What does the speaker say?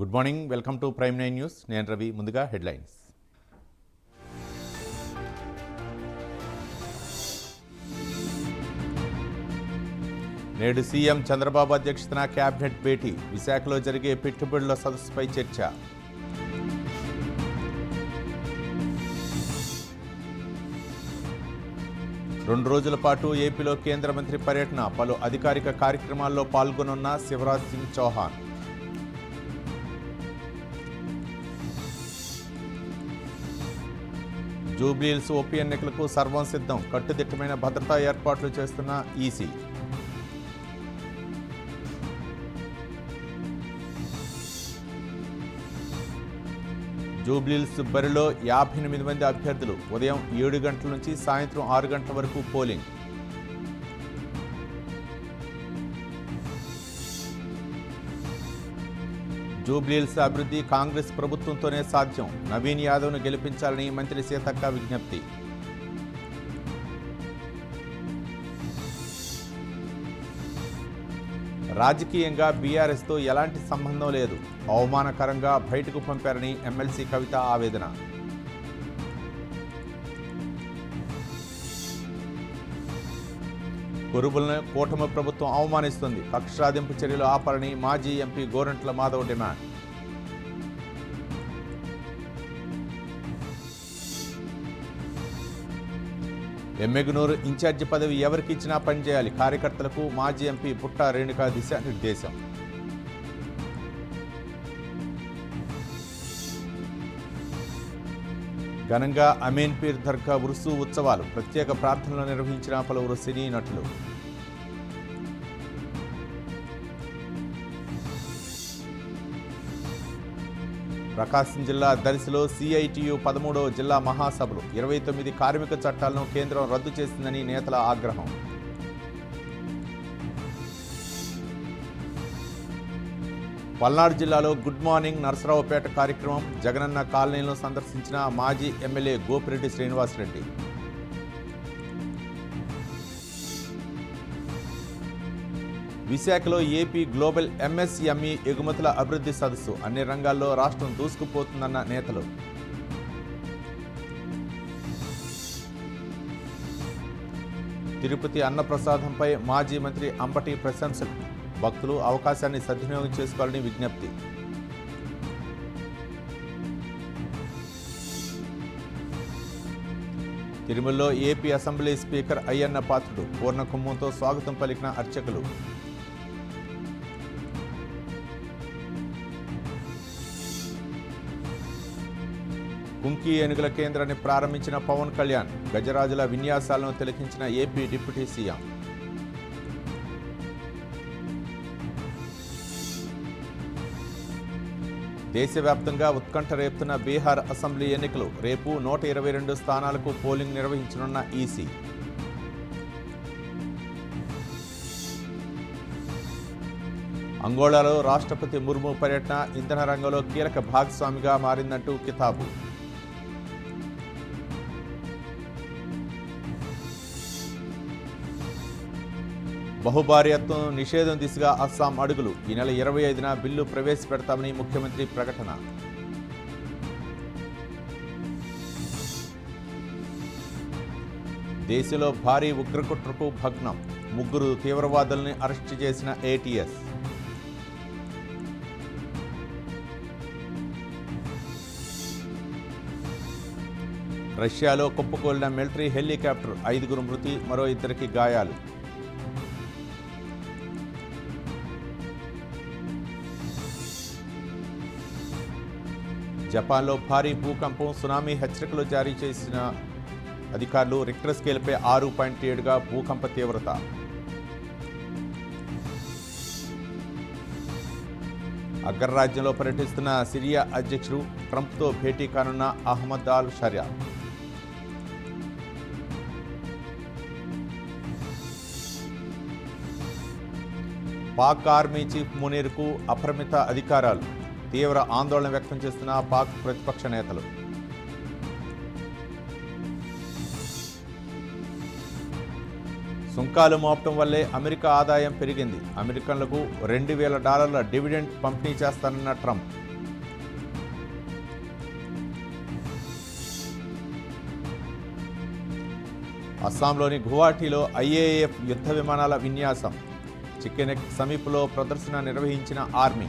Good morning, welcome to prime 9 news. నేను రవి. ముందుగా headlines. నేడు సీఎం చంద్రబాబు అధ్యక్షతన క్యాబినెట్ భేటీ. విశాఖలో జరిగే పెట్టుబడుల సదస్సుపై చర్చ. రెండు రోజుల పాటు ఏపీలో కేంద్ర మంత్రి పర్యటన. పలు అధికారిక కార్యక్రమాల్లో పాల్గొనున్న శివరాజ్ సింగ్ చౌహాన్. జూబ్లీహిల్స్ ఓపీ ఎన్నికలకు సర్వం సిద్ధం. కట్టుదిట్టమైన భద్రతా ఏర్పాట్లు చేస్తున్న ఈసీ. జూబ్లీహిల్స్ బరిలో 58 మంది అభ్యర్థులు. ఉదయం 7 గంటల నుంచి సాయంత్రం 6 గంటల వరకు పోలింగ్. జూబ్లీహిల్స్ అభివృద్ధి కాంగ్రెస్ ప్రభుత్వంతోనే సాధ్యం. నవీన్ యాదవ్ను గెలిపించాలని మంత్రి సీతక్క విజ్ఞప్తి. రాజకీయంగా బీఆర్ఎస్తో ఎలాంటి సంబంధం లేదు. అవమానకరంగా బయటకు పంపారని ఎమ్మెల్సీ కవిత ఆవేదన. కురుబులను కూటమి ప్రభుత్వం అవమానిస్తుంది. కక్షాదింపు చర్యలు ఆపాలని మాజీ MP Gorantla Madhav demand. Emmiganur in charge పదవి ఎవరికి ఇచ్చినా పనిచేయాలి. కార్యకర్తలకు మాజీ ఎంపీ పుట్ట రేణుకా దిశానిర్దేశం. ఘనంగా అమీన్ పీర్ దర్గా ఉరుసు ఉత్సవాలు. ప్రత్యేక ప్రార్థనలు నిర్వహించిన పలువురు సినీ నటులు. ప్రకాశం జిల్లా దర్శిలో సిఐటియు 13వ జిల్లా మహాసభలు. 29 కార్మిక చట్టాలను కేంద్రం రద్దు చేసిందని నేతల ఆగ్రహం. పల్నాడు జిల్లాలో గుడ్ మార్నింగ్ నరసరావుపేట కార్యక్రమం. జగనన్న కాలనీలను సందర్శించిన మాజీ ఎమ్మెల్యే గోపిరెడ్డి శ్రీనివాసరెడ్డి. విశాఖలో ఏపీ గ్లోబల్ ఎంఎస్ఎంఈ ఎగుమతుల అభివృద్ధి సదస్సు. అన్ని రంగాల్లో రాష్ట్రం దూసుకుపోతుందన్న నేతలు. తిరుపతి అన్నప్రసాదంపై మాజీ మంత్రి అంబటి ప్రశంసలు. భక్తులు అవకాశాన్ని సద్వినియోగం చేసుకోవాలని విజ్ఞప్తి. తిరుమలలో AP assembly speaker Ayyanna Patrudu పూర్ణ కుంభంతో స్వాగతం పలికిన అర్చకులు. కుంకి ఏనుగుల కేంద్రాన్ని ప్రారంభించిన పవన్ కళ్యాణ్. గజరాజుల విన్యాసాలను తిలకించిన ఏపీ డిప్యూటీ సీఎం. దేశవ్యాప్తంగా ఉత్కంఠ రేపుతున్న బీహార్ అసెంబ్లీ ఎన్నికలు. రేపు 122 స్థానాలకు పోలింగ్ నిర్వహించనున్న ఈసీ. అంగోళాలో రాష్ట్రపతి ముర్ము పర్యటన. ఇంధన రంగంలో కీలక భాగస్వామిగా మారిందంటూ కితాబు. బహుభార్యత్వం నిషేధం దిశగా అస్సాం అడుగులు. ఈ నెల 25న బిల్లు ప్రవేశపెడతామని ముఖ్యమంత్రి ప్రకటన. దేశంలో భారీ ఉగ్రకుట్రకు భగ్నం. 3 తీవ్రవాదుల్ని అరెస్టు చేసిన ఏటీఎస్. రష్యాలో కుప్పకూలిన మిలిటరీ హెలికాప్టర్. 5 మృతి, మరో 2కి గాయాలు. జపాన్లో భారీ భూకంపం. సునామీ హెచ్చరికలు జారీ చేసిన అధికారులు. రిక్టర్ స్కేల్పై 6.7గా భూకంప తీవ్రత. అగ్రరాజ్యంలో పర్యటిస్తున్న సిరియా అధ్యక్షుడు. ట్రంప్తో భేటీ కానున్న అహ్మద్ అల్ షరియా. పాక్ ఆర్మీ చీఫ్ మునీర్కు అపరిమిత అధికారాలు. తీవ్ర ఆందోళన వ్యక్తం చేస్తున్న పాక్ ప్రతిపక్ష నేతలు. సుంకాలు మోపటం వల్లే అమెరికా ఆదాయం పెరిగింది. అమెరికన్లకు $2,000 డివిడెండ్ పంపిణీ చేస్తానన్న ట్రంప్. అస్సాంలోని గువాహటిలో ఐఏఎఫ్ యుద్ధ విమానాల విన్యాసం. చికెనెక్ సమీపంలో ప్రదర్శన నిర్వహించిన ఆర్మీ.